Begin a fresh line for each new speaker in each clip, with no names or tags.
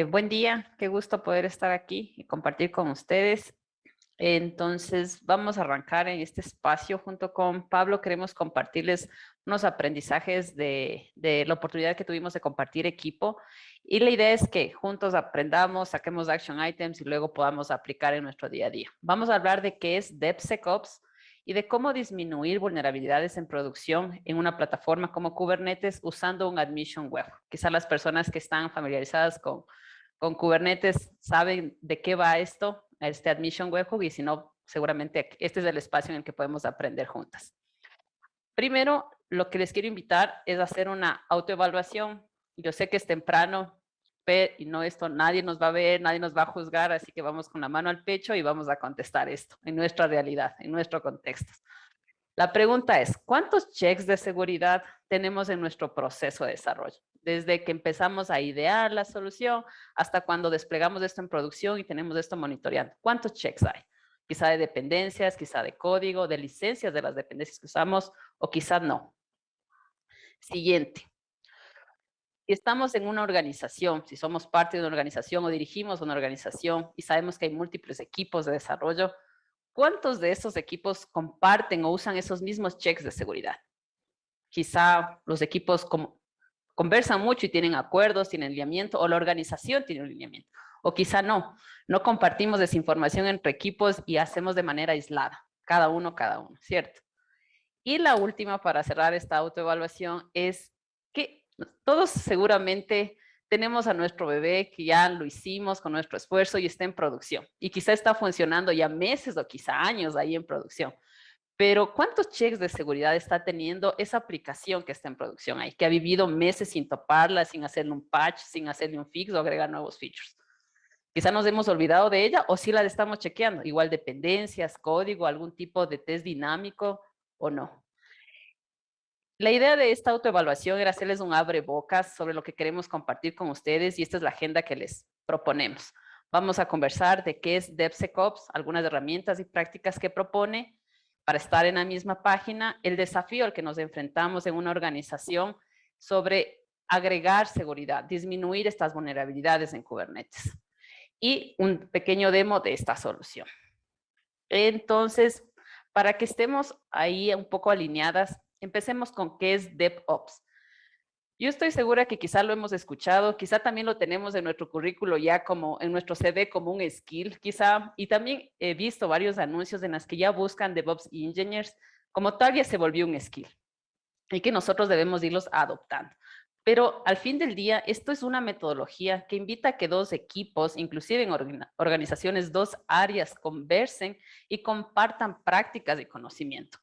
Buen día, qué gusto poder estar aquí y compartir con ustedes. Entonces, vamos a arrancar en este espacio junto con Pablo. Queremos compartirles unos aprendizajes de la oportunidad que tuvimos de compartir equipo. Y la idea es que juntos aprendamos, saquemos action items y luego podamos aplicar en nuestro día a día. Vamos a hablar de qué es DevSecOps y de cómo disminuir vulnerabilidades en producción en una plataforma como Kubernetes usando un admission web. Quizás las personas que están familiarizadas con Kubernetes saben de qué va esto, este Admission Webhook, y si no, seguramente este es el espacio en el que podemos aprender juntas. Primero, lo que les quiero invitar es hacer una autoevaluación. Yo sé que es temprano, y no esto, nadie nos va a ver, nadie nos va a juzgar, así que vamos con la mano al pecho y vamos a contestar esto en nuestra realidad, en nuestro contexto. La pregunta es, ¿cuántos checks de seguridad tenemos en nuestro proceso de desarrollo? Desde que empezamos a idear la solución hasta cuando desplegamos esto en producción y tenemos esto monitoreando. ¿Cuántos checks hay? Quizá de dependencias, quizá de código, de licencias de las dependencias que usamos, o quizá no. Siguiente. Si estamos en una organización, si somos parte de una organización o dirigimos una organización y sabemos que hay múltiples equipos de desarrollo, ¿cuántos de esos equipos comparten o usan esos mismos checks de seguridad? Quizá los equipos conversan mucho y tienen acuerdos, tienen lineamiento, o la organización tiene un lineamiento. O quizá no compartimos esa información entre equipos y hacemos de manera aislada, cada uno, ¿cierto? Y la última para cerrar esta autoevaluación es que todos seguramente tenemos a nuestro bebé que ya lo hicimos con nuestro esfuerzo y está en producción. Y quizá está funcionando ya meses o quizá años ahí en producción. Pero ¿cuántos checks de seguridad está teniendo esa aplicación que está en producción ahí, que ha vivido meses sin toparla, sin hacerle un patch, sin hacerle un fix o agregar nuevos features? Quizá nos hemos olvidado de ella o sí la estamos chequeando. Igual dependencias, código, algún tipo de test dinámico o no. La idea de esta autoevaluación era hacerles un abre bocas sobre lo que queremos compartir con ustedes y esta es la agenda que les proponemos. Vamos a conversar de qué es DevSecOps, algunas herramientas y prácticas que propone para estar en la misma página, el desafío al que nos enfrentamos en una organización sobre agregar seguridad, disminuir estas vulnerabilidades en Kubernetes y un pequeño demo de esta solución. Entonces, para que estemos ahí un poco alineadas, empecemos con qué es DevOps. Yo estoy segura que quizá lo hemos escuchado, quizá también lo tenemos en nuestro currículo ya como en nuestro CV como un skill, quizá, y también he visto varios anuncios en las que ya buscan DevOps Engineers, como tal ya se volvió un skill y que nosotros debemos irlos adoptando. Pero al fin del día, esto es una metodología que invita a que dos equipos, inclusive en organizaciones, dos áreas, conversen y compartan prácticas y conocimiento.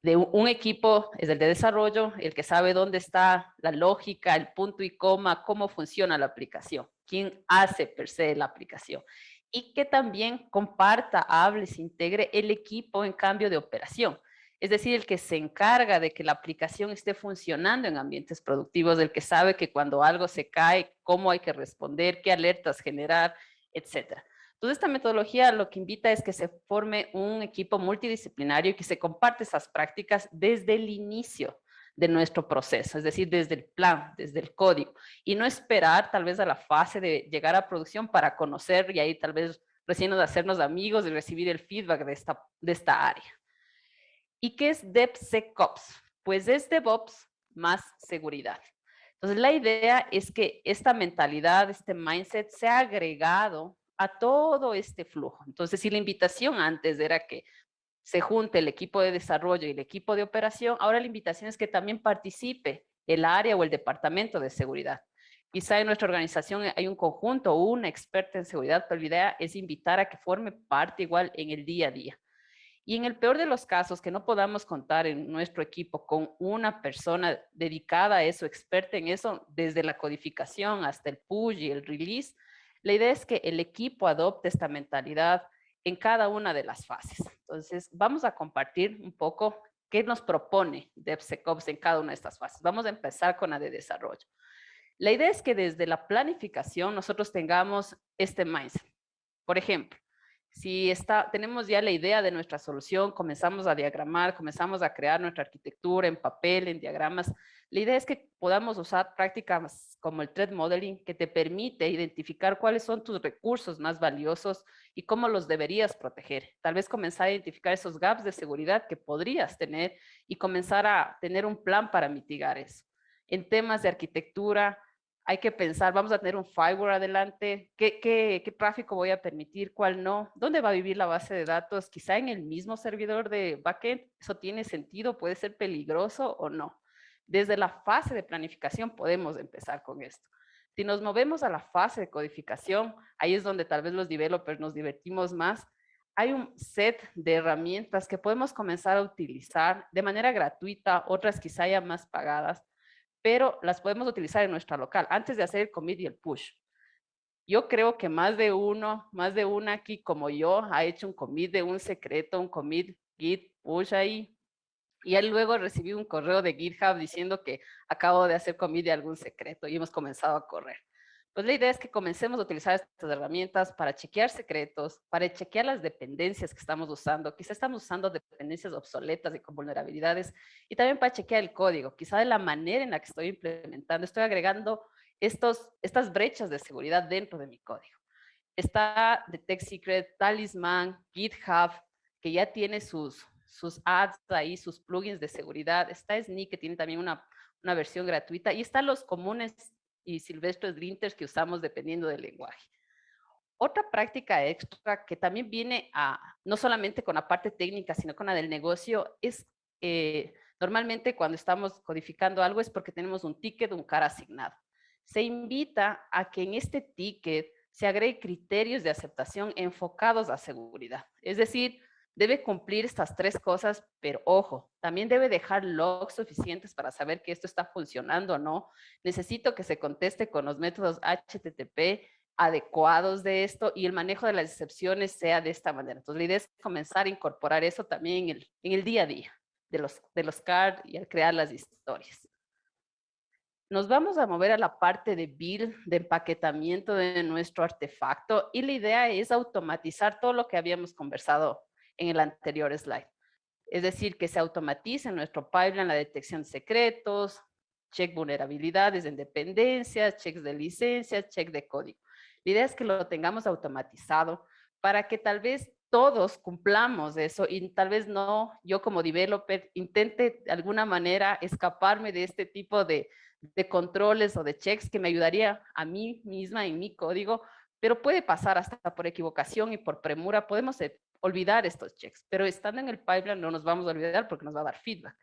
De un equipo es el de desarrollo, el que sabe dónde está la lógica, el punto y coma, cómo funciona la aplicación, quién hace per se la aplicación. Y que también comparta, hable, se integre el equipo en cambio de operación. Es decir, el que se encarga de que la aplicación esté funcionando en ambientes productivos, el que sabe que cuando algo se cae, cómo hay que responder, qué alertas generar, etcétera. Entonces, esta metodología lo que invita es que se forme un equipo multidisciplinario y que se comparte esas prácticas desde el inicio de nuestro proceso, es decir, desde el plan, desde el código, y no esperar tal vez a la fase de llegar a producción para conocer y ahí tal vez recién hacernos amigos y recibir el feedback de esta área. ¿Y qué es DevSecOps? Pues es DevOps más seguridad. Entonces, la idea es que esta mentalidad, este mindset, sea agregado a todo este flujo. Entonces, si la invitación antes era que se junte el equipo de desarrollo y el equipo de operación, ahora la invitación es que también participe el área o el departamento de seguridad. Quizá en nuestra organización hay un conjunto o una experta en seguridad, pero la idea es invitar a que forme parte igual en el día a día. Y en el peor de los casos, que no podamos contar en nuestro equipo con una persona dedicada a eso, experta en eso, desde la codificación hasta el push y el release, la idea es que el equipo adopte esta mentalidad en cada una de las fases. Entonces, vamos a compartir un poco qué nos propone DevSecOps en cada una de estas fases. Vamos a empezar con la de desarrollo. La idea es que desde la planificación nosotros tengamos este mindset. Por ejemplo, Si tenemos ya la idea de nuestra solución, comenzamos a diagramar, comenzamos a crear nuestra arquitectura en papel, en diagramas, la idea es que podamos usar prácticas como el threat modeling, que te permite identificar cuáles son tus recursos más valiosos y cómo los deberías proteger. Tal vez comenzar a identificar esos gaps de seguridad que podrías tener y comenzar a tener un plan para mitigar eso. En temas de arquitectura, hay que pensar, vamos a tener un firewall adelante, ¿qué tráfico voy a permitir, cuál no? ¿Dónde va a vivir la base de datos? Quizá en el mismo servidor de backend, ¿eso tiene sentido? ¿Puede ser peligroso o no? Desde la fase de planificación podemos empezar con esto. Si nos movemos a la fase de codificación, ahí es donde tal vez los developers nos divertimos más. Hay un set de herramientas que podemos comenzar a utilizar de manera gratuita, otras quizá ya más pagadas, pero las podemos utilizar en nuestra local antes de hacer el commit y el push. Yo creo que más de una aquí como yo ha hecho un commit de un secreto, un commit git push ahí, y él luego recibí un correo de GitHub diciendo que acabo de hacer commit de algún secreto y hemos comenzado a correr. Pues la idea es que comencemos a utilizar estas herramientas para chequear secretos, para chequear las dependencias que estamos usando. Quizá estamos usando dependencias obsoletas y con vulnerabilidades, y también para chequear el código. Quizá de la manera en la que estoy implementando, estoy agregando estas brechas de seguridad dentro de mi código. Está Detect Secret, Talisman, GitHub, que ya tiene sus ads ahí, sus plugins de seguridad. Está Sneak, que tiene también una versión gratuita. Y están los comunes y silvestres linters que usamos dependiendo del lenguaje. Otra práctica extra que también viene no solamente con la parte técnica, sino con la del negocio, es normalmente cuando estamos codificando algo es porque tenemos un ticket, un CAR asignado. Se invita a que en este ticket se agregue criterios de aceptación enfocados a seguridad. Es decir, debe cumplir estas tres cosas, pero ojo, también debe dejar logs suficientes para saber que esto está funcionando o no. Necesito que se conteste con los métodos HTTP adecuados de esto y el manejo de las excepciones sea de esta manera. Entonces, la idea es comenzar a incorporar eso también en el día a día de los CARD y al crear las historias. Nos vamos a mover a la parte de build, de empaquetamiento de nuestro artefacto, y la idea es automatizar todo lo que habíamos conversado en el anterior slide. Es decir, que se automatice en nuestro pipeline la detección de secretos, check vulnerabilidades en dependencias, checks de licencias, check de código. La idea es que lo tengamos automatizado para que tal vez todos cumplamos eso y tal vez no, yo como developer intente de alguna manera escaparme de este tipo de controles o de checks que me ayudaría a mí misma en mi código, pero puede pasar hasta por equivocación y por premura. Podemos olvidar estos checks, pero estando en el pipeline no nos vamos a olvidar porque nos va a dar feedback.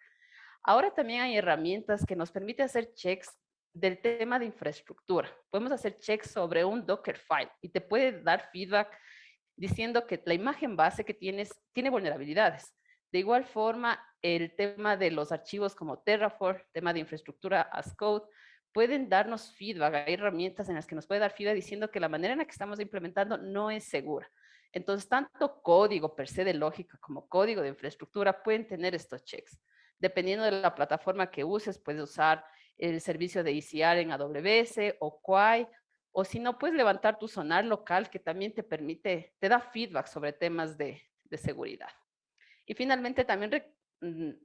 Ahora también hay herramientas que nos permiten hacer checks del tema de infraestructura. Podemos hacer checks sobre un Dockerfile y te puede dar feedback diciendo que la imagen base que tienes tiene vulnerabilidades. De igual forma, el tema de los archivos como Terraform, tema de infraestructura as code, pueden darnos feedback. Hay herramientas en las que nos puede dar feedback diciendo que la manera en la que estamos implementando no es segura. Entonces, tanto código per se de lógica como código de infraestructura pueden tener estos checks. Dependiendo de la plataforma que uses, puedes usar el servicio de ECR en AWS o Quay, o si no, puedes levantar tu sonar local que también te da feedback sobre temas de seguridad. Y finalmente también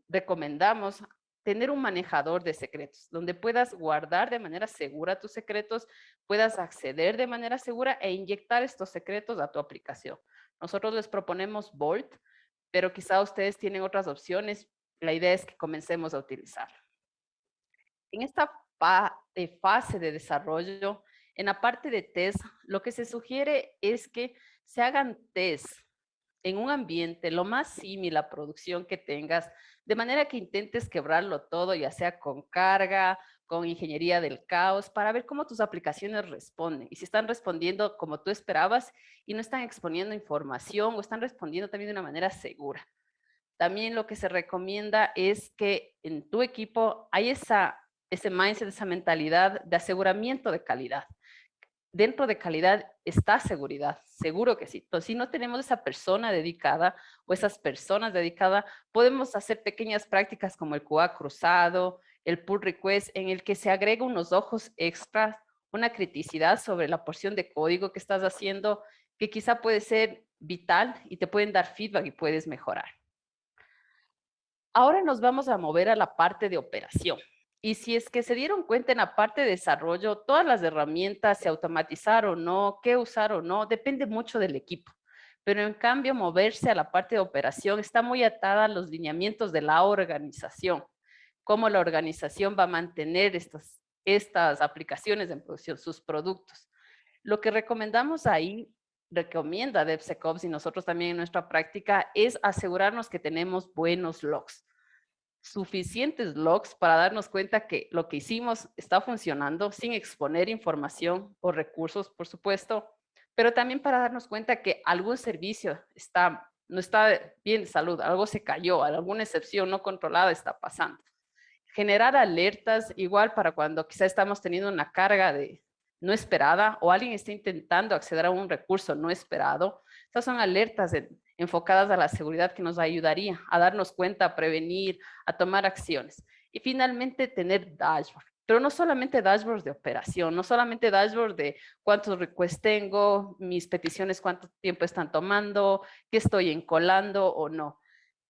recomendamos tener un manejador de secretos, donde puedas guardar de manera segura tus secretos, puedas acceder de manera segura e inyectar estos secretos a tu aplicación. Nosotros les proponemos Vault, pero quizá ustedes tienen otras opciones. La idea es que comencemos a utilizarlo. En esta fase de desarrollo, en la parte de test, lo que se sugiere es que se hagan test en un ambiente lo más similar a la producción que tengas, de manera que intentes quebrarlo todo, ya sea con carga, con ingeniería del caos, para ver cómo tus aplicaciones responden y si están respondiendo como tú esperabas y no están exponiendo información o están respondiendo también de una manera segura. También lo que se recomienda es que en tu equipo hay ese mindset, esa mentalidad de aseguramiento de calidad. Dentro de calidad está seguridad, seguro que sí. Entonces, si no tenemos esa persona dedicada o esas personas dedicadas, podemos hacer pequeñas prácticas como el QA cruzado, el pull request, en el que se agrega unos ojos extras, una criticidad sobre la porción de código que estás haciendo, que quizá puede ser vital y te pueden dar feedback y puedes mejorar. Ahora nos vamos a mover a la parte de operación. Y si es que se dieron cuenta en la parte de desarrollo, todas las herramientas, se automatizar o no, qué usar o no, depende mucho del equipo. Pero en cambio, moverse a la parte de operación está muy atada a los lineamientos de la organización. Cómo la organización va a mantener estas aplicaciones en producción, sus productos. Lo que recomendamos ahí, recomienda DevSecOps y nosotros también en nuestra práctica, es asegurarnos que tenemos buenos logs, suficientes logs para darnos cuenta que lo que hicimos está funcionando sin exponer información o recursos, por supuesto, pero también para darnos cuenta que algún servicio no está bien de salud, algo se cayó, alguna excepción no controlada está pasando. Generar alertas igual para cuando quizá estamos teniendo una carga no esperada o alguien está intentando acceder a un recurso no esperado. Estas son alertas enfocadas a la seguridad que nos ayudaría a darnos cuenta, a prevenir, a tomar acciones. Y finalmente tener dashboard. Pero no solamente dashboards de operación, no solamente dashboard de cuántos requests tengo, mis peticiones cuánto tiempo están tomando, qué estoy encolando o no,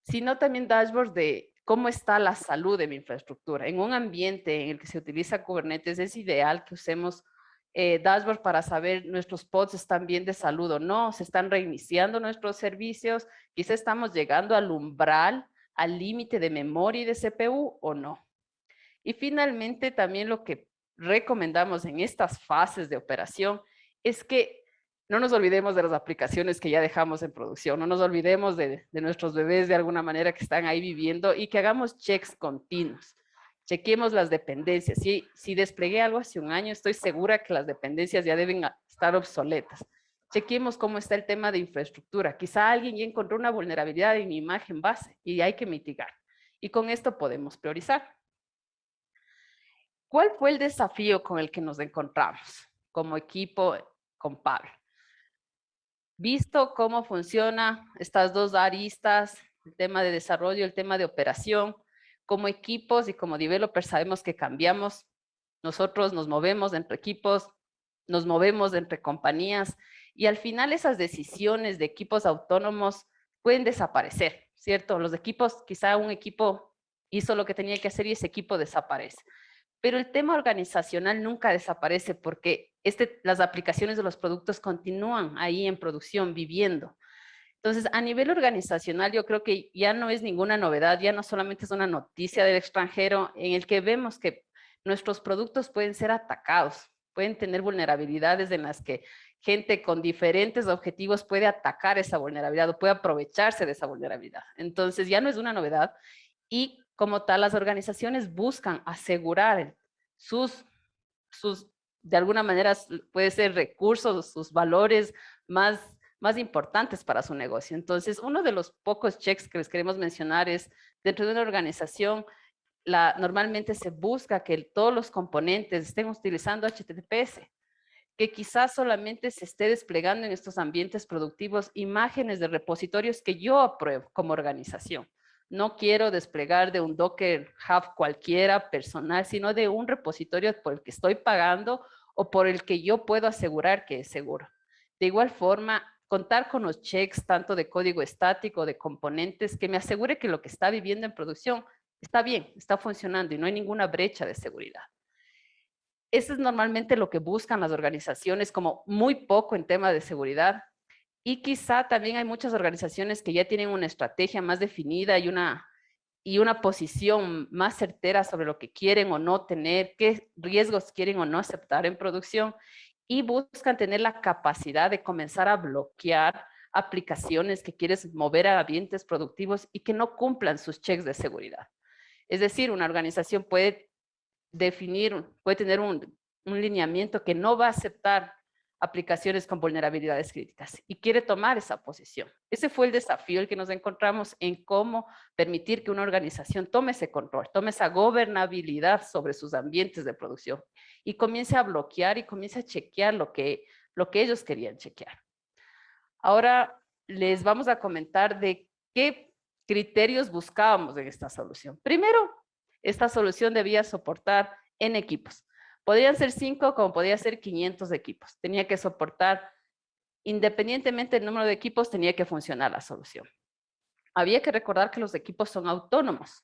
sino también dashboards de cómo está la salud de mi infraestructura. En un ambiente en el que se utiliza Kubernetes es ideal que usemos dashboard para saber nuestros pods están bien de salud o no, se están reiniciando nuestros servicios, quizá estamos llegando al umbral, al límite de memoria y de CPU o no. Y finalmente también lo que recomendamos en estas fases de operación es que no nos olvidemos de las aplicaciones que ya dejamos en producción, no nos olvidemos de nuestros bebés de alguna manera que están ahí viviendo y que hagamos checks continuos. Chequemos las dependencias. Si desplegué algo hace un año, estoy segura que las dependencias ya deben estar obsoletas. Chequemos cómo está el tema de infraestructura. Quizá alguien ya encontró una vulnerabilidad en mi imagen base y hay que mitigar. Y con esto podemos priorizar. ¿Cuál fue el desafío con el que nos encontramos como equipo con Pablo? Visto cómo funcionan estas dos aristas, el tema de desarrollo y el tema de operación, como equipos y como developers sabemos que cambiamos, nosotros nos movemos entre equipos, nos movemos entre compañías y al final esas decisiones de equipos autónomos pueden desaparecer, ¿cierto? Los equipos, quizá un equipo hizo lo que tenía que hacer y ese equipo desaparece. Pero el tema organizacional nunca desaparece porque las aplicaciones de los productos continúan ahí en producción, viviendo. Entonces, a nivel organizacional, yo creo que ya no es ninguna novedad, ya no solamente es una noticia del extranjero en el que vemos que nuestros productos pueden ser atacados, pueden tener vulnerabilidades en las que gente con diferentes objetivos puede atacar esa vulnerabilidad o puede aprovecharse de esa vulnerabilidad. Entonces, ya no es una novedad y como tal, las organizaciones buscan asegurar sus, de alguna manera, puede ser recursos, sus valores más importantes para su negocio. Entonces, uno de los pocos checks que les queremos mencionar es, dentro de una organización, normalmente se busca que todos los componentes estén utilizando HTTPS, que quizás solamente se esté desplegando en estos ambientes productivos imágenes de repositorios que yo apruebo como organización. No quiero desplegar de un Docker Hub cualquiera personal, sino de un repositorio por el que estoy pagando o por el que yo puedo asegurar que es seguro. De igual forma, contar con los checks tanto de código estático, de componentes, que me asegure que lo que está viviendo en producción está bien, está funcionando y no hay ninguna brecha de seguridad. Eso es normalmente lo que buscan las organizaciones, como muy poco en tema de seguridad. Y quizá también hay muchas organizaciones que ya tienen una estrategia más definida y una posición más certera sobre lo que quieren o no tener, qué riesgos quieren o no aceptar en producción y buscan tener la capacidad de comenzar a bloquear aplicaciones que quieres mover a ambientes productivos y que no cumplan sus checks de seguridad. Es decir, una organización puede tener un lineamiento que no va a aceptar aplicaciones con vulnerabilidades críticas y quiere tomar esa posición. Ese fue el desafío el que nos encontramos en cómo permitir que una organización tome ese control, tome esa gobernabilidad sobre sus ambientes de producción y comience a bloquear y comience a chequear lo que ellos querían chequear. Ahora les vamos a comentar de qué criterios buscábamos en esta solución. Primero, esta solución debía soportar N equipos. Podrían ser 5 como podía ser 500 equipos. Tenía que soportar Independientemente del número de equipos, tenía que funcionar la solución. Había que recordar que los equipos son autónomos.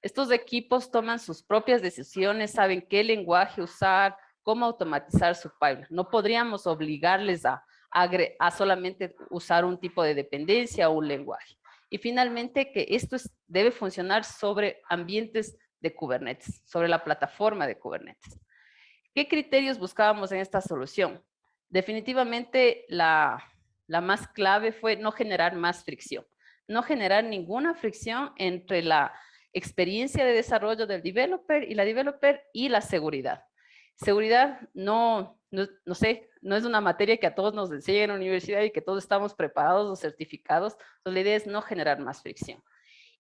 Estos equipos toman sus propias decisiones, saben qué lenguaje usar, cómo automatizar su pipeline. No podríamos obligarles a solamente usar un tipo de dependencia o un lenguaje. Y finalmente, que esto debe funcionar sobre ambientes de Kubernetes, sobre la plataforma de Kubernetes. ¿Qué criterios buscábamos en esta solución? Definitivamente la más clave fue no generar más fricción, no generar ninguna fricción entre la experiencia de desarrollo del developer y la seguridad. Seguridad no sé, no es una materia que a todos nos enseñan en la universidad y que todos estamos preparados o certificados. Entonces, la idea es no generar más fricción.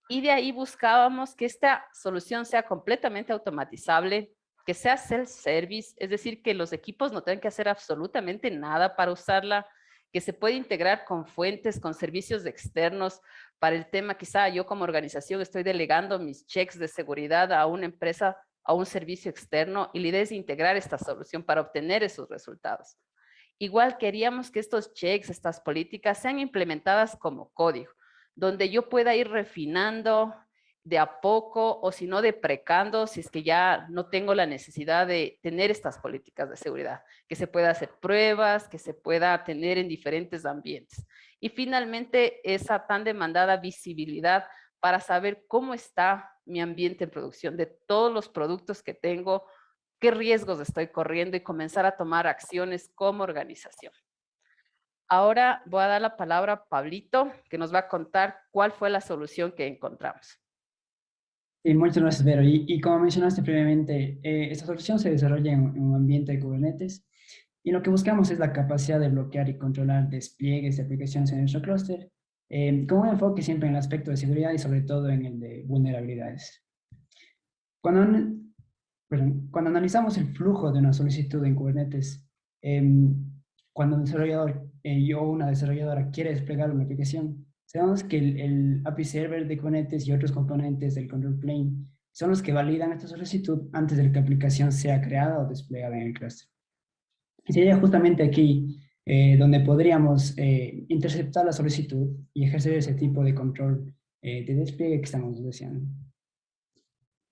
Y de ahí buscábamos que esta solución sea completamente automatizable, que sea self-service, es decir, que los equipos no tengan que hacer absolutamente nada para usarla, que se puede integrar con fuentes, con servicios externos. Para el tema, quizá yo como organización estoy delegando mis checks de seguridad a una empresa, a un servicio externo, y la idea es integrar esta solución para obtener esos resultados. Igual queríamos que estos checks, estas políticas, sean implementadas como código, donde yo pueda ir refinando de a poco o si no deprecando, si es que ya no tengo la necesidad de tener estas políticas de seguridad, que se pueda hacer pruebas, que se pueda tener en diferentes ambientes. Y finalmente, esa tan demandada visibilidad para saber cómo está mi ambiente en producción, de todos los productos que tengo, qué riesgos estoy corriendo y comenzar a tomar acciones como organización. Ahora voy a dar la palabra a Pablito, que nos va a contar cuál fue la solución que encontramos.
Sí, muchas gracias, Vero. Y como mencionaste previamente, esta solución se desarrolla en un ambiente de Kubernetes y lo que buscamos es la capacidad de bloquear y controlar despliegues de aplicaciones en nuestro clúster, con un enfoque siempre en el aspecto de seguridad y sobre todo en el de vulnerabilidades. Cuando, cuando analizamos el flujo de una solicitud en Kubernetes, cuando un desarrollador o una desarrolladora quiere desplegar una aplicación, sabemos que el API Server de Kubernetes y otros componentes del control plane son los que validan esta solicitud antes de que la aplicación sea creada o desplegada en el cluster. Y sería justamente aquí donde podríamos interceptar la solicitud y ejercer ese tipo de control de despliegue que estamos deseando.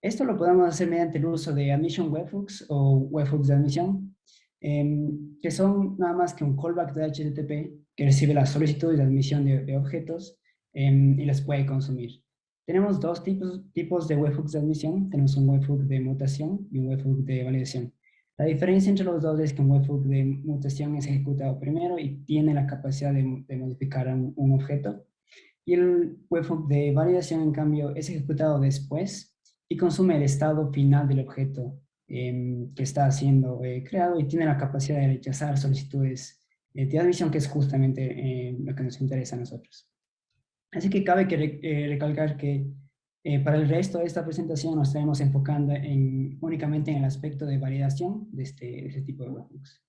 Esto lo podemos hacer mediante el uso de Admission Webhooks o Webhooks de admisión, que son nada más que un callback de HTTP que recibe las solicitudes de admisión de objetos y las puede consumir. Tenemos dos tipos de webhooks de admisión. Tenemos un webhook de mutación y un webhook de validación. La diferencia entre los dos es que un webhook de mutación es ejecutado primero y tiene la capacidad de modificar un objeto. Y el webhook de validación, en cambio, es ejecutado después y consume el estado final del objeto que está siendo creado y tiene la capacidad de rechazar solicitudes de admisión, que es justamente lo que nos interesa a nosotros. Así que cabe recalcar que para el resto de esta presentación nos estaremos enfocando únicamente en el aspecto de validación de este tipo de webhooks.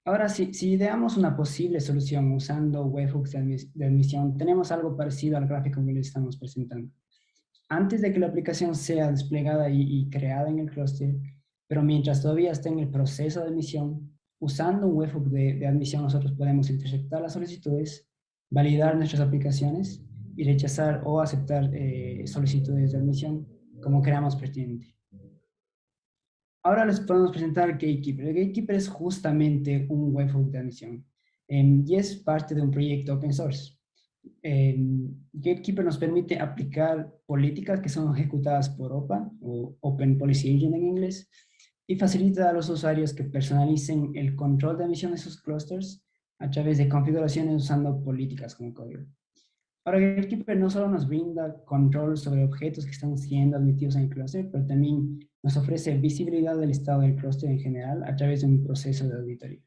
Ahora, si ideamos una posible solución usando webhooks de admisión, tenemos algo parecido al gráfico que les estamos presentando. Antes de que la aplicación sea desplegada y creada en el clúster, pero mientras todavía está en el proceso de admisión, usando un webhook de admisión nosotros podemos interceptar las solicitudes, validar nuestras aplicaciones y rechazar o aceptar solicitudes de admisión como creamos pertinente. Ahora les podemos presentar Gatekeeper. El Gatekeeper es justamente un webhook de admisión y es parte de un proyecto open source. Gatekeeper nos permite aplicar políticas que son ejecutadas por OPA, o Open Policy Engine en inglés, y facilita a los usuarios que personalicen el control de admisión de sus clusters a través de configuraciones usando políticas como código. Ahora, Gatekeeper no solo nos brinda control sobre objetos que están siendo admitidos en el clúster, pero también nos ofrece visibilidad del estado del clúster en general a través de un proceso de auditoría.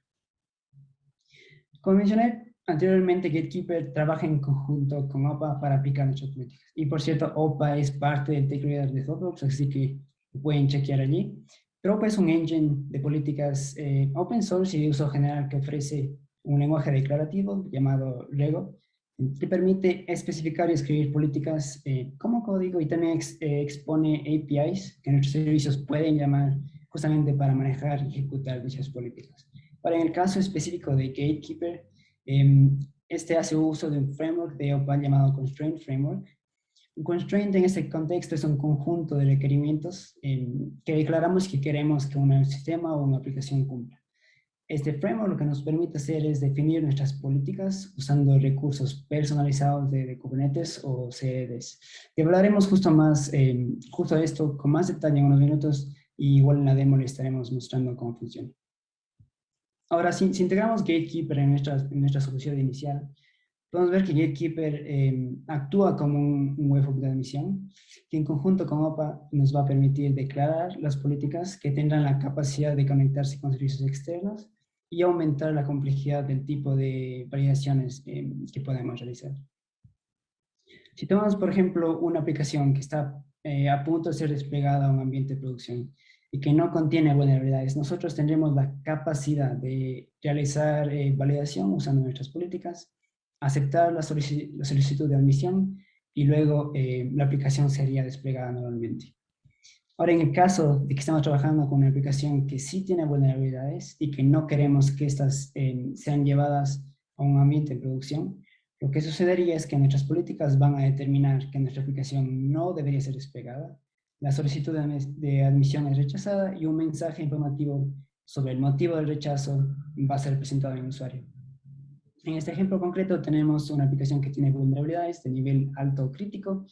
Como mencioné anteriormente, Gatekeeper trabaja en conjunto con OPA para aplicar nuestras políticas. Y por cierto, OPA es parte del Tech Reader de ThoughtWorks, así que lo pueden chequear allí. Pero OPA es un engine de políticas open source y de uso general que ofrece un lenguaje declarativo llamado Rego, que permite especificar y escribir políticas como código y también expone APIs que nuestros servicios pueden llamar justamente para manejar y ejecutar dichas políticas. Ahora, en el caso específico de Gatekeeper, Este hace uso de un framework de OPA llamado Constraint Framework. Un constraint en este contexto es un conjunto de requerimientos que declaramos que queremos que un sistema o una aplicación cumpla. Este framework lo que nos permite hacer es definir nuestras políticas usando recursos personalizados de Kubernetes o CRDs. Y hablaremos justo de esto con más detalle en unos minutos y igual en la demo le estaremos mostrando cómo funciona. Ahora, si integramos Gatekeeper en nuestra solución inicial, podemos ver que Gatekeeper actúa como un webhook de admisión que en conjunto con OPA nos va a permitir declarar las políticas que tendrán la capacidad de conectarse con servicios externos y aumentar la complejidad del tipo de validaciones que podemos realizar. Si tomamos, por ejemplo, una aplicación que está a punto de ser desplegada a un ambiente de producción y que no contiene vulnerabilidades, nosotros tendremos la capacidad de realizar validación usando nuestras políticas, aceptar la solicitud de admisión y luego la aplicación sería desplegada normalmente. Ahora, en el caso de que estamos trabajando con una aplicación que sí tiene vulnerabilidades y que no queremos que estas sean llevadas a un ambiente de producción, lo que sucedería es que nuestras políticas van a determinar que nuestra aplicación no debería ser desplegada, la solicitud de admisión es rechazada y un mensaje informativo sobre el motivo del rechazo va a ser presentado en el usuario. En este ejemplo concreto tenemos una aplicación que tiene vulnerabilidades de nivel alto o crítico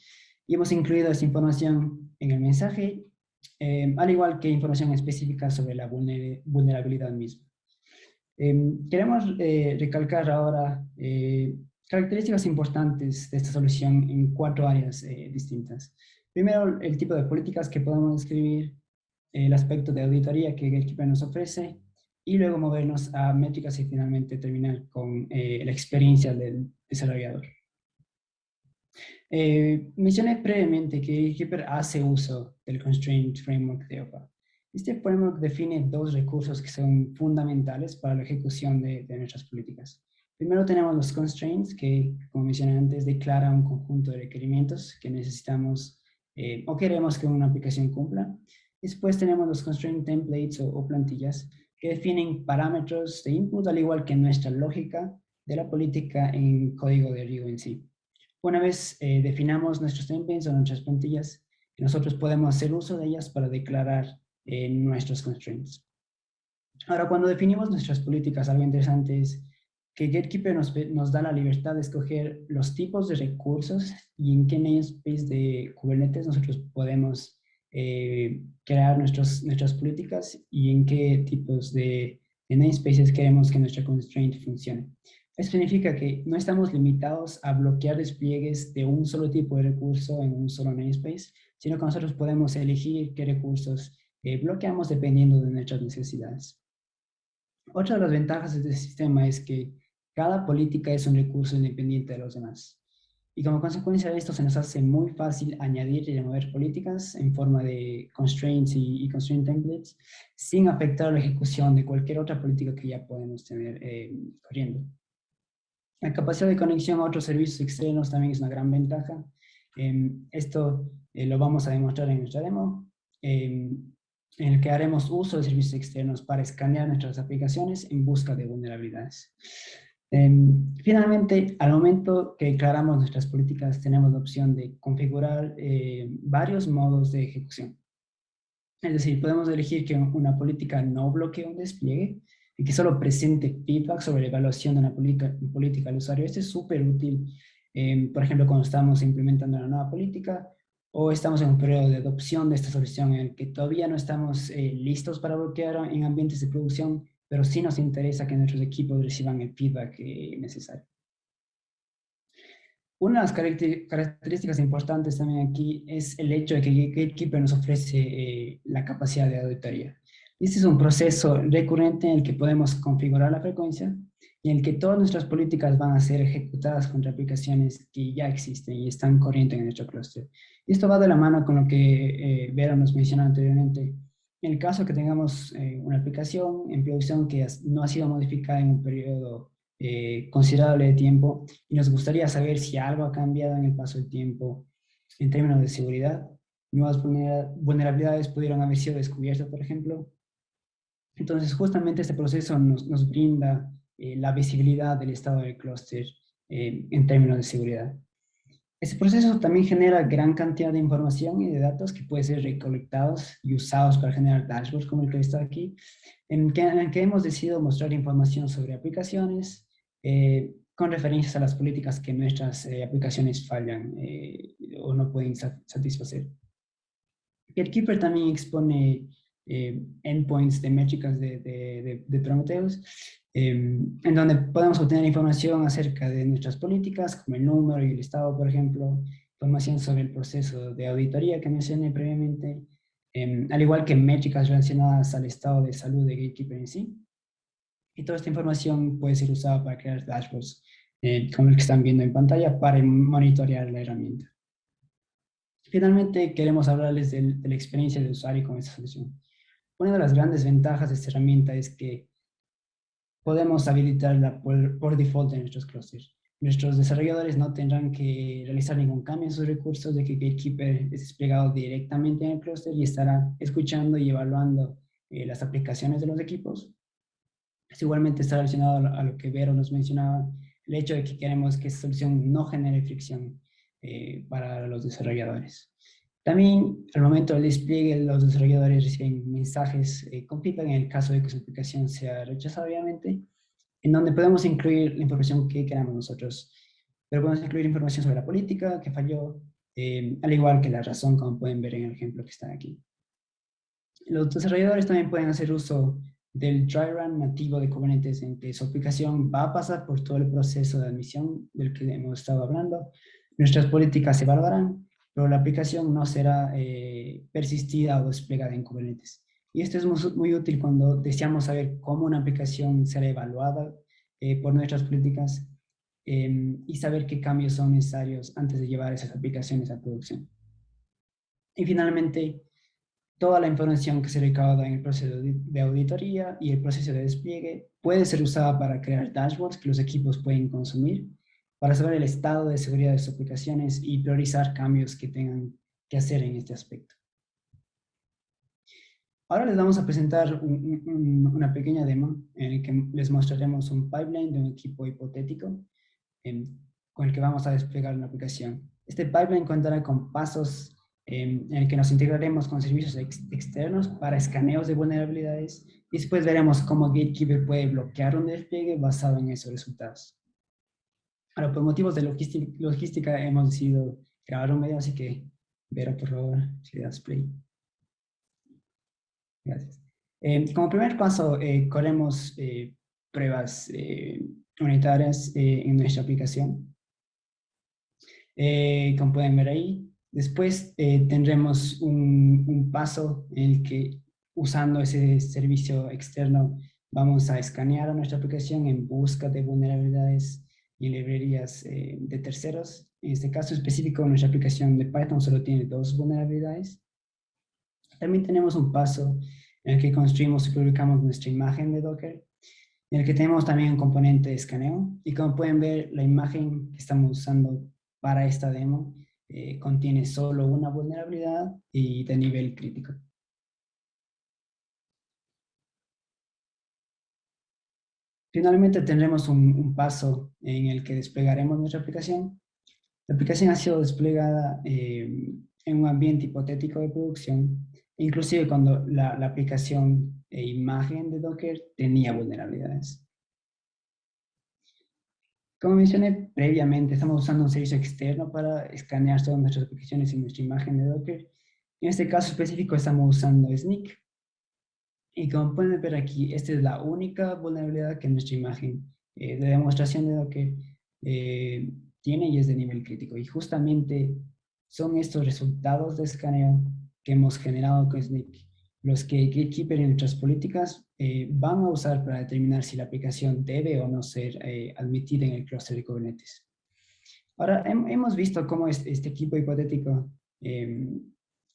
y hemos incluido esta información en el mensaje, al igual que información específica sobre la vulnerabilidad misma. Queremos recalcar ahora características importantes de esta solución en 4 áreas distintas. Primero, el tipo de políticas que podemos escribir, el aspecto de auditoría que Gatekeeper nos ofrece, y luego movernos a métricas y finalmente terminar con la experiencia del desarrollador. Mencioné previamente que Gatekeeper hace uso del Constraint Framework de OPA. Este framework define 2 recursos que son fundamentales para la ejecución de nuestras políticas. Primero tenemos los constraints, que como mencioné antes, declara un conjunto de requerimientos que necesitamos o queremos que una aplicación cumpla. Después tenemos los constraint templates o plantillas que definen parámetros de input, al igual que nuestra lógica de la política en código de Rigo en sí. Una vez definamos nuestros templates o nuestras plantillas, nosotros podemos hacer uso de ellas para declarar nuestros constraints. Ahora, cuando definimos nuestras políticas, algo interesante es que Gatekeeper nos da la libertad de escoger los tipos de recursos y en qué namespace de Kubernetes nosotros podemos crear nuestras políticas y en qué tipos de namespaces queremos que nuestra constraint funcione. Esto significa que no estamos limitados a bloquear despliegues de un solo tipo de recurso en un solo namespace, sino que nosotros podemos elegir qué recursos bloqueamos dependiendo de nuestras necesidades. Otra de las ventajas de este sistema es que cada política es un recurso independiente de los demás. Y como consecuencia de esto se nos hace muy fácil añadir y remover políticas en forma de constraints y constraint templates sin afectar la ejecución de cualquier otra política que ya podemos tener corriendo. La capacidad de conexión a otros servicios externos también es una gran ventaja. Esto lo vamos a demostrar en nuestra demo, en el que haremos uso de servicios externos para escanear nuestras aplicaciones en busca de vulnerabilidades. Finalmente, al momento que declaramos nuestras políticas, tenemos la opción de configurar varios modos de ejecución. Es decir, podemos elegir que una política no bloquee un despliegue y que solo presente feedback sobre la evaluación de una política al usuario. Esto es súper útil, por ejemplo, cuando estamos implementando una nueva política o estamos en un periodo de adopción de esta solución en el que todavía no estamos listos para bloquear en ambientes de producción, pero sí nos interesa que nuestros equipos reciban el feedback necesario. Una de las características importantes también aquí es el hecho de que Gatekeeper nos ofrece la capacidad de auditoría. Este es un proceso recurrente en el que podemos configurar la frecuencia y en el que todas nuestras políticas van a ser ejecutadas contra aplicaciones que ya existen y están corriendo en nuestro clúster. Y esto va de la mano con lo que Vera nos mencionó anteriormente. En el caso que tengamos una aplicación en producción que no ha sido modificada en un periodo considerable de tiempo y nos gustaría saber si algo ha cambiado en el paso del tiempo en términos de seguridad. Nuevas vulnerabilidades pudieron haber sido descubiertas, por ejemplo. Entonces, justamente este proceso nos brinda la visibilidad del estado del clúster en términos de seguridad. Este proceso también genera gran cantidad de información y de datos que pueden ser recolectados y usados para generar dashboards como el que está aquí, en el que hemos decidido mostrar información sobre aplicaciones con referencias a las políticas que nuestras aplicaciones fallan o no pueden satisfacer. Gatekeeper también expone endpoints de métricas de Prometheus, en donde podemos obtener información acerca de nuestras políticas, como el número y el estado, por ejemplo, información sobre el proceso de auditoría que mencioné previamente, al igual que métricas relacionadas al estado de salud de Gatekeeper en sí. Y toda esta información puede ser usada para crear dashboards, como el que están viendo en pantalla, para monitorear la herramienta. Finalmente, queremos hablarles de la experiencia de usuario con esta solución. Una de las grandes ventajas de esta herramienta es que podemos habilitarla por default en nuestros clusters. Nuestros desarrolladores no tendrán que realizar ningún cambio en sus recursos, de que Gatekeeper es desplegado directamente en el clúster y estará escuchando y evaluando las aplicaciones de los equipos. Igualmente está relacionado a lo que Vero nos mencionaba, el hecho de que queremos que esta solución no genere fricción para los desarrolladores. También, al momento del despliegue, los desarrolladores reciben mensajes con feedback en el caso de que su aplicación sea rechazada, obviamente, en donde podemos incluir la información que queramos nosotros. Pero podemos incluir información sobre la política que falló, al igual que la razón, como pueden ver en el ejemplo que está aquí. Los desarrolladores también pueden hacer uso del dry run nativo de Kubernetes, en que su aplicación va a pasar por todo el proceso de admisión del que hemos estado hablando. Nuestras políticas se evaluarán, pero la aplicación no será persistida o desplegada en Kubernetes. Y esto es muy útil cuando deseamos saber cómo una aplicación será evaluada por nuestras políticas y saber qué cambios son necesarios antes de llevar esas aplicaciones a producción. Y finalmente, toda la información que se recauda en el proceso de auditoría y el proceso de despliegue puede ser usada para crear dashboards que los equipos pueden consumir para saber el estado de seguridad de sus aplicaciones y priorizar cambios que tengan que hacer en este aspecto. Ahora les vamos a presentar una pequeña demo en el que les mostraremos un pipeline de un equipo hipotético con el que vamos a desplegar una aplicación. Este pipeline contará con pasos en el que nos integraremos con servicios externos para escaneos de vulnerabilidades y después veremos cómo Gatekeeper puede bloquear un despliegue basado en esos resultados. Ahora, por motivos de logística hemos decidido grabar un video, así que Vera, por favor, si le das play. Gracias. Como primer paso, corremos pruebas unitarias en nuestra aplicación. Como pueden ver ahí. Después tendremos un paso en el que, usando ese servicio externo, vamos a escanear a nuestra aplicación en busca de vulnerabilidades y librerías de terceros. En este caso específico, nuestra aplicación de Python solo tiene 2 vulnerabilidades. También tenemos un paso en el que construimos y publicamos nuestra imagen de Docker, en el que tenemos también un componente de escaneo. Y como pueden ver, la imagen que estamos usando para esta demo contiene solo una vulnerabilidad y de nivel crítico. Finalmente tendremos un paso en el que desplegaremos nuestra aplicación. La aplicación ha sido desplegada en un ambiente hipotético de producción, inclusive cuando la aplicación e imagen de Docker tenía vulnerabilidades. Como mencioné previamente, estamos usando un servicio externo para escanear todas nuestras aplicaciones y nuestra imagen de Docker. En este caso específico estamos usando Snyk. Y como pueden ver aquí, esta es la única vulnerabilidad que nuestra imagen de demostración de Docker tiene y es de nivel crítico. Y justamente son estos resultados de escaneo que hemos generado con Snyk los que Gatekeeper y nuestras políticas van a usar para determinar si la aplicación debe o no ser admitida en el clúster de Kubernetes. Ahora, hemos visto cómo este equipo hipotético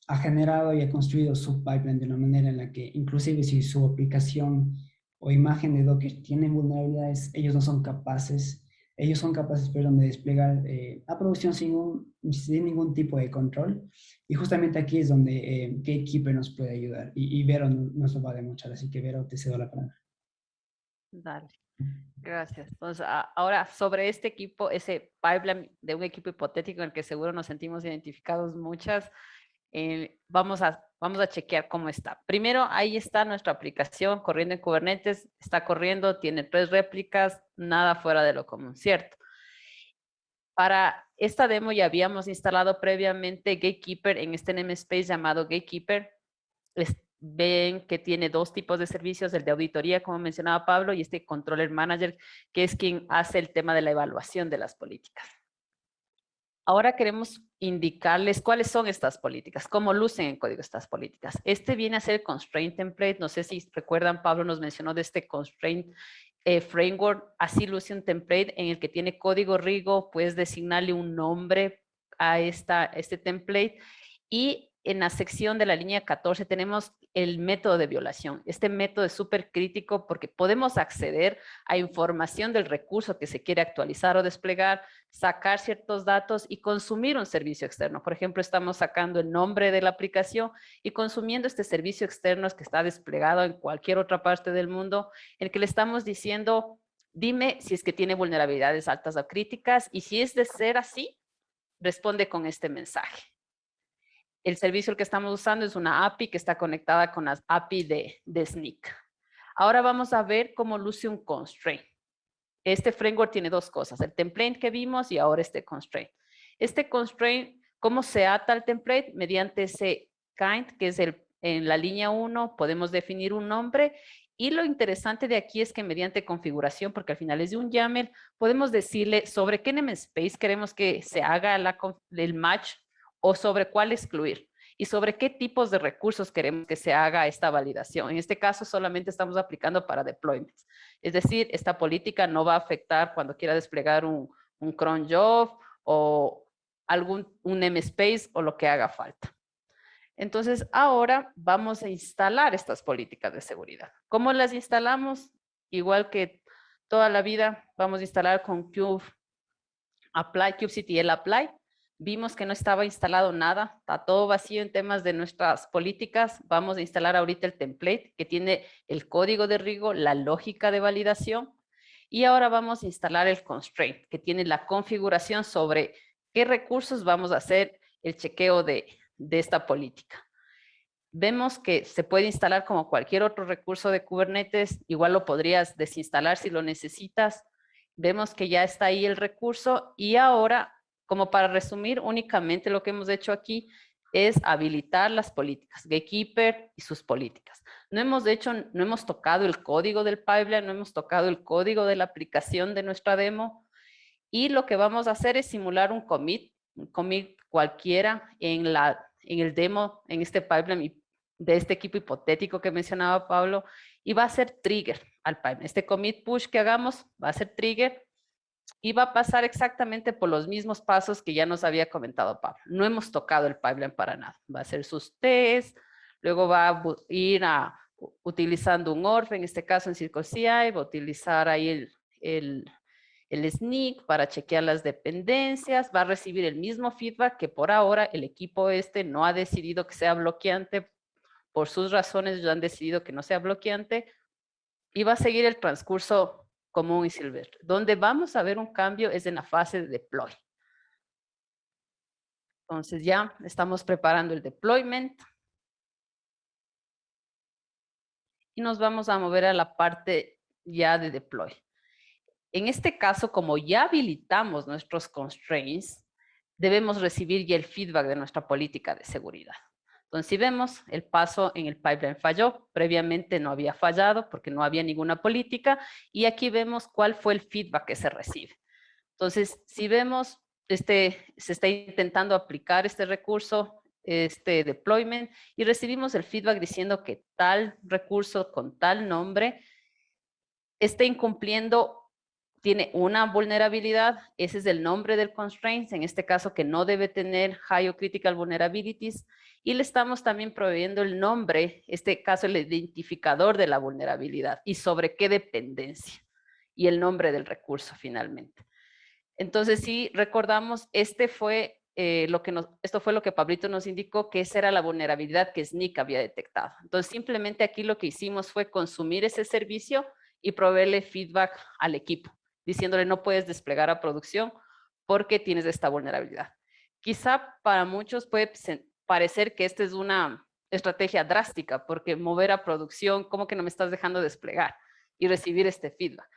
ha generado y ha construido su pipeline de una manera en la que, inclusive si su aplicación o imagen de Docker tiene vulnerabilidades, ellos son capaces, perdón, de desplegar a producción sin ningún tipo de control. Y justamente aquí es donde Gatekeeper nos puede ayudar y Vero nos lo va a demostrar. Así que Vero, te cedo la palabra.
Dale. Gracias. Entonces, ahora sobre este equipo, ese pipeline de un equipo hipotético en el que seguro nos sentimos identificados muchas, vamos a chequear cómo está. Primero, ahí está nuestra aplicación corriendo en Kubernetes, está corriendo, tiene 3 réplicas, nada fuera de lo común, ¿cierto? Para esta demo ya habíamos instalado previamente Gatekeeper en este namespace llamado Gatekeeper. Ven que tiene 2 tipos de servicios, el de auditoría, como mencionaba Pablo, y este Controller Manager, que es quien hace el tema de la evaluación de las políticas. Ahora queremos indicarles cuáles son estas políticas, cómo lucen en código estas políticas. Este viene a ser el Constraint Template. No sé si recuerdan, Pablo nos mencionó de este Constraint Framework. Así luce un template en el que tiene código Rigo. Puedes designarle un nombre a este template. Y en la sección de la línea 14 tenemos el método de violación. Este método es súper crítico porque podemos acceder a información del recurso que se quiere actualizar o desplegar, sacar ciertos datos y consumir un servicio externo. Por ejemplo, estamos sacando el nombre de la aplicación y consumiendo este servicio externo que está desplegado en cualquier otra parte del mundo, en el que le estamos diciendo, dime si es que tiene vulnerabilidades altas o críticas, y si es de ser así, responde con este mensaje. El servicio que estamos usando es una API que está conectada con las API de Snyk. Ahora vamos a ver cómo luce un constraint. Este framework tiene 2 cosas, el template que vimos y ahora este constraint. Este constraint, ¿cómo se ata al template? Mediante ese kind, que es en la línea 1, podemos definir un nombre. Y lo interesante de aquí es que mediante configuración, porque al final es de un YAML, podemos decirle sobre qué namespace queremos que se haga el match o sobre cuál excluir y sobre qué tipos de recursos queremos que se haga esta validación. En este caso solamente estamos aplicando para deployments. Es decir, esta política no va a afectar cuando quiera desplegar un cron job o un namespace o lo que haga falta. Entonces, ahora vamos a instalar estas políticas de seguridad. ¿Cómo las instalamos? Igual que toda la vida, vamos a instalar con kubectl apply. Vimos que no estaba instalado nada, está todo vacío en temas de nuestras políticas. Vamos a instalar ahorita el template que tiene el código de Rigo, la lógica de validación. Y ahora vamos a instalar el constraint que tiene la configuración sobre qué recursos vamos a hacer el chequeo de esta política. Vemos que se puede instalar como cualquier otro recurso de Kubernetes, igual lo podrías desinstalar si lo necesitas. Vemos que ya está ahí el recurso y ahora, como para resumir, únicamente lo que hemos hecho aquí es habilitar las políticas, Gatekeeper y sus políticas. No hemos tocado el código del pipeline, no hemos tocado el código de la aplicación de nuestra demo, y lo que vamos a hacer es simular un commit cualquiera en el demo, en este pipeline de este equipo hipotético que mencionaba Pablo, y va a ser trigger al pipeline. Este commit push que hagamos va a ser trigger y va a pasar exactamente por los mismos pasos que ya nos había comentado Pablo. No hemos tocado el pipeline para nada. Va a hacer sus tests, luego va a ir utilizando un ORF, en este caso en CircleCI, va a utilizar ahí el Snyk para chequear las dependencias, va a recibir el mismo feedback que por ahora el equipo no ha decidido que sea bloqueante. Por sus razones ellos han decidido que no sea bloqueante y va a seguir el transcurso común y silvestre. Donde vamos a ver un cambio es en la fase de deploy. Entonces ya estamos preparando el deployment y nos vamos a mover a la parte ya de deploy. En este caso, como ya habilitamos nuestros constraints, debemos recibir ya el feedback de nuestra política de seguridad. Entonces, si vemos, el paso en el pipeline falló, previamente no había fallado porque no había ninguna política, y aquí vemos cuál fue el feedback que se recibe. Entonces, si vemos, se está intentando aplicar este recurso, este deployment, y recibimos el feedback diciendo que tal recurso con tal nombre está incumpliendo, tiene una vulnerabilidad, ese es el nombre del constraint, en este caso que no debe tener high o critical vulnerabilities, y le estamos también proveyendo el nombre, este caso el identificador de la vulnerabilidad y sobre qué dependencia y el nombre del recurso finalmente. Entonces, si recordamos, esto fue lo que Pablito nos indicó, que esa era la vulnerabilidad que Snyk había detectado. Entonces, simplemente aquí lo que hicimos fue consumir ese servicio y proveerle feedback al equipo, diciéndole no puedes desplegar a producción porque tienes esta vulnerabilidad. Quizá para muchos puede parecer que esta es una estrategia drástica, porque mover a producción, ¿cómo que no me estás dejando desplegar y recibir este feedback?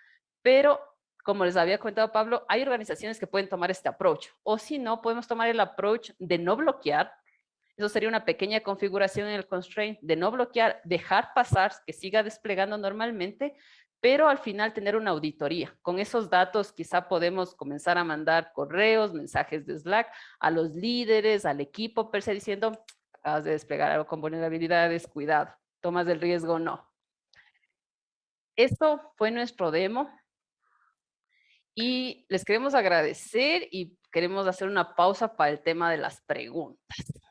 Pero, como les había comentado Pablo, hay organizaciones que pueden tomar este approach, o si no, podemos tomar el approach de no bloquear. Eso sería una pequeña configuración en el constraint de no bloquear, dejar pasar, que siga desplegando normalmente, pero al final tener una auditoría. Con esos datos quizá podemos comenzar a mandar correos, mensajes de Slack a los líderes, al equipo per se, diciendo, acabas de desplegar algo con vulnerabilidades, cuidado, tomas el riesgo o no. Esto fue nuestro demo y les queremos agradecer y queremos hacer una pausa para el tema de las preguntas.